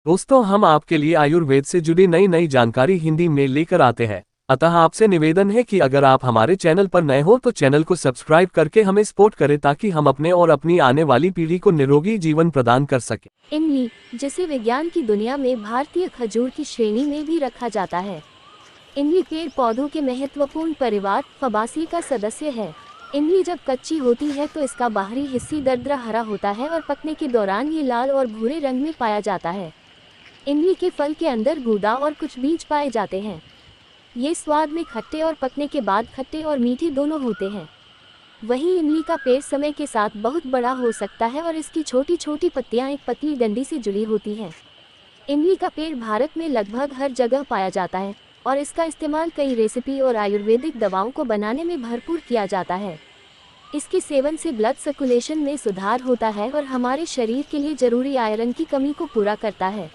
दोस्तों, हम आपके लिए आयुर्वेद से जुड़ी नई नई जानकारी हिंदी में लेकर आते हैं। अतः आपसे निवेदन है कि अगर आप हमारे चैनल पर नए हो तो चैनल को सब्सक्राइब करके हमें सपोर्ट करें ताकि हम अपने और अपनी आने वाली पीढ़ी को निरोगी जीवन प्रदान कर सकें। इमली, जिसे विज्ञान की दुनिया में भारतीय खजूर की श्रेणी में भी रखा जाता है। इमली पेड़ पौधों के महत्वपूर्ण परिवार फबासी का सदस्य है। इमली जब कच्ची होती है तो इसका बाहरी हिस्सा दरदरा हरा होता है और पकने के दौरान ये लाल और भूरे रंग में पाया जाता है। इमली के फल के अंदर गूदा और कुछ बीज पाए जाते हैं। ये स्वाद में खट्टे और पकने के बाद खट्टे और मीठे दोनों होते हैं। वहीं इमली का पेड़ समय के साथ बहुत बड़ा हो सकता है और इसकी छोटी छोटी पत्तियां एक पतली डंडी से जुड़ी होती हैं। इमली का पेड़ भारत में लगभग हर जगह पाया जाता है और इसका इस्तेमाल कई रेसिपी और आयुर्वेदिक दवाओं को बनाने में भरपूर किया जाता है। इसके सेवन से ब्लड सर्कुलेशन में सुधार होता है और हमारे शरीर के लिए जरूरी आयरन की कमी को पूरा करता है।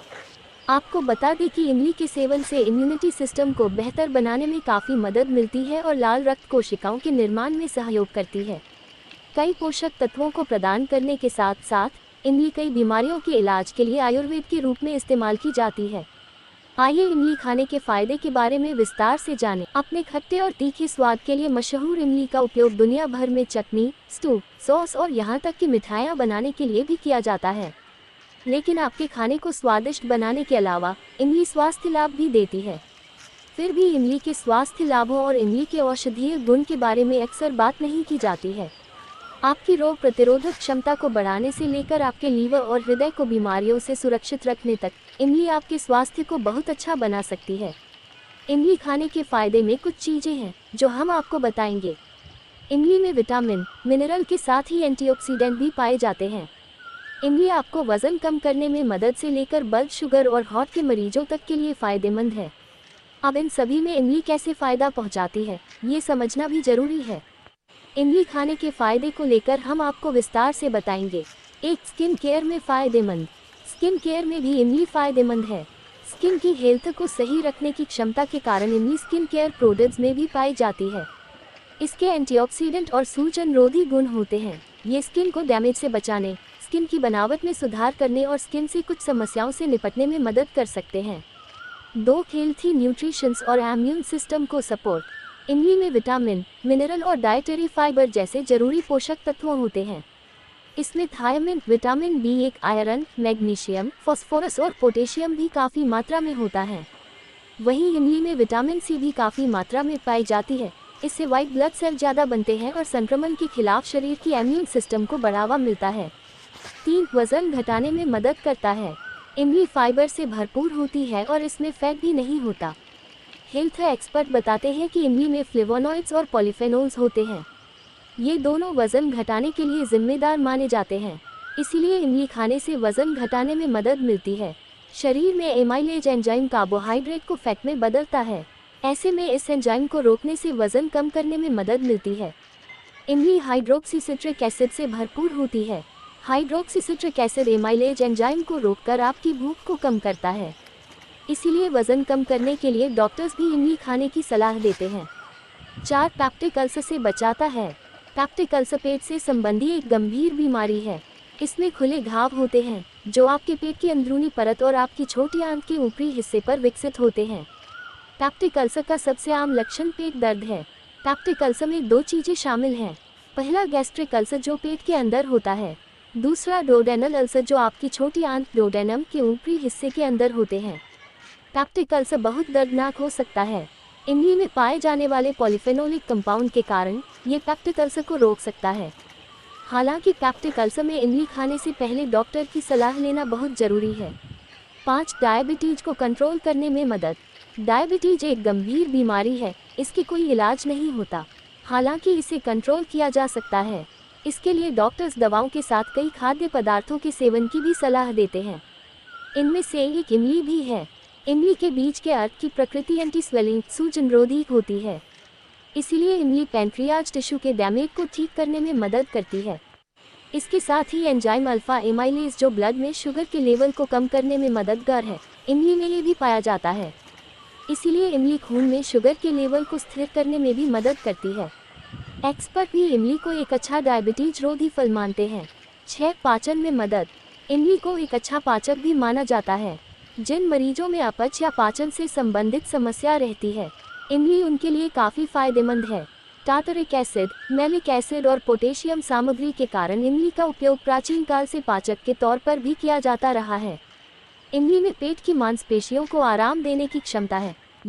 आपको बता दें कि इमली के सेवन से इम्यूनिटी सिस्टम को बेहतर बनाने में काफ़ी मदद मिलती है और लाल रक्त कोशिकाओं के निर्माण में सहयोग करती है। कई पोषक तत्वों को प्रदान करने के साथ साथ इमली कई बीमारियों के इलाज के लिए आयुर्वेद के रूप में इस्तेमाल की जाती है। आइए इमली खाने के फायदे के बारे में विस्तार से जानें। अपने खट्टे और तीखे स्वाद के लिए मशहूर इमली का उपयोग दुनिया भर में चटनी, स्टू, सॉस और यहाँ तक कि मिठाइयाँ बनाने के लिए भी किया जाता है। लेकिन आपके खाने को स्वादिष्ट बनाने के अलावा इमली स्वास्थ्य लाभ भी देती है। फिर भी इमली के स्वास्थ्य लाभों और इमली के औषधीय गुण के बारे में अक्सर बात नहीं की जाती है। आपकी रोग प्रतिरोधक क्षमता को बढ़ाने से लेकर आपके लीवर और हृदय को बीमारियों से सुरक्षित रखने तक इमली आपके स्वास्थ्य को बहुत अच्छा बना सकती है। इमली खाने के फायदे में कुछ चीज़ें हैं जो हम आपको बताएंगे। इमली में विटामिन, मिनरल के साथ ही एंटीऑक्सीडेंट भी पाए जाते हैं। इमली आपको वज़न कम करने में मदद से लेकर ब्लड शुगर और हार्ट के मरीजों तक के लिए फ़ायदेमंद है। अब इन सभी में इमली कैसे फ़ायदा पहुंचाती है, ये समझना भी ज़रूरी है। इमली खाने के फ़ायदे को लेकर हम आपको विस्तार से बताएंगे। एक, स्किन केयर में फ़ायदेमंद। स्किन केयर में भी इमली फ़ायदेमंद है। स्किन की हेल्थ को सही रखने की क्षमता के कारण इमली स्किन केयर प्रोडक्ट्स में भी पाई जाती है। इसके एंटीऑक्सीडेंट और सूजन रोधी गुण होते हैं। ये स्किन को डैमेज से बचाने, स्किन की बनावट में सुधार करने और स्किन से कुछ समस्याओं से निपटने में मदद कर सकते हैं। 2, हेल्थी न्यूट्रिशंस और इम्यून सिस्टम को सपोर्ट। इमली में विटामिन, मिनरल और डाइटरी फाइबर जैसे जरूरी पोषक तत्व होते हैं। इसमें thiamine, vitamin B1, iron, magnesium, phosphorus और पोटेशियम भी काफ़ी मात्रा में होता है। वहीं इमली में विटामिन C भी काफ़ी मात्रा में पाई जाती है। इससे वाइट ब्लड सेल ज़्यादा बनते हैं और संक्रमण के खिलाफ शरीर की इम्यून सिस्टम को बढ़ावा मिलता है। 3, वज़न घटाने में मदद करता है। इमली फाइबर से भरपूर होती है और इसमें फैट भी नहीं होता। हेल्थ एक्सपर्ट बताते हैं कि इमली में फ्लेवोनॉइड्स और पॉलीफेनोल्स होते हैं। ये दोनों वज़न घटाने के लिए जिम्मेदार माने जाते हैं। इसीलिए इमली खाने से वज़न घटाने में मदद मिलती है। शरीर में एमाइलेज एंजाइम कार्बोहाइड्रेट को फैट में बदलता है। ऐसे में इस एंजाइम को रोकने से वज़न कम करने में मदद मिलती है। इमली हाइड्रोक्सी सिट्रिक एसिड से भरपूर होती है। Hydroxy citric acid amylase enzyme को रोककर आपकी भूख को कम करता है। इसीलिए वज़न कम करने के लिए डॉक्टर्स भी इमली खाने की सलाह देते हैं। 4, पैप्टिक अल्सर से बचाता है। पैप्टिक अल्सर पेट से संबंधी एक गंभीर बीमारी है। इसमें खुले घाव होते हैं जो आपके पेट की अंदरूनी परत और आपकी छोटी आंत के ऊपरी हिस्से पर विकसित होते हैं। पैप्टिक अल्सर का सबसे आम लक्षण पेट दर्द है। पैप्टिक अल्सर में 2 चीज़ें शामिल हैं। पहला, गैस्ट्रिक अल्सर जो पेट के अंदर होता है। दूसरा, डोडेनल अल्सर जो आपकी छोटी आंत डोडेनम के ऊपरी हिस्से के अंदर होते हैं। पैप्टिक अल्सर बहुत दर्दनाक हो सकता है। इमली में पाए जाने वाले पॉलीफेनोलिक कंपाउंड के कारण ये पैप्टिक अल्सर को रोक सकता है। हालांकि पैप्टिक अल्सर में इमली खाने से पहले डॉक्टर की सलाह लेना बहुत ज़रूरी है। 5, डायबिटीज को कंट्रोल करने में मदद। डायबिटीज एक गंभीर बीमारी है। इसकी कोई इलाज नहीं होता, हालांकि इसे कंट्रोल किया जा सकता है। इसके लिए डॉक्टर्स दवाओं के साथ कई खाद्य पदार्थों के सेवन की भी सलाह देते हैं। इनमें से एक इमली भी है। इमली के बीज के अर्क की प्रकृति एंटी स्वेलिंग, सूजन रोधी होती है। इसीलिए इमली पैंक्रियाज टिश्यू के डैमेज को ठीक करने में मदद करती है। इसके साथ ही एंजाइम अल्फा एमाइलेज जो ब्लड में शुगर के लेवल को कम करने में मददगार है, इमली में ये भी पाया जाता है। इसीलिए इमली खून में शुगर के लेवल को स्थिर करने में भी मदद करती है। एक्सपर्ट भी इमली को एक अच्छा डायबिटीज रोधी फल मानते हैं। 6, पाचन में मदद। इमली को एक अच्छा पाचक भी माना जाता है। जिन मरीजों में अपच या पाचन से संबंधित समस्या रहती है, इमली उनके लिए काफ़ी फायदेमंद है। टार्टरिक एसिड, मैलिक एसिड और पोटेशियम सामग्री के कारण इमली का उपयोग प्राचीन काल से पाचक के तौर पर भी किया जाता रहा है। इमली में पेट की मांसपेशियों को आराम देने की क्षमता है।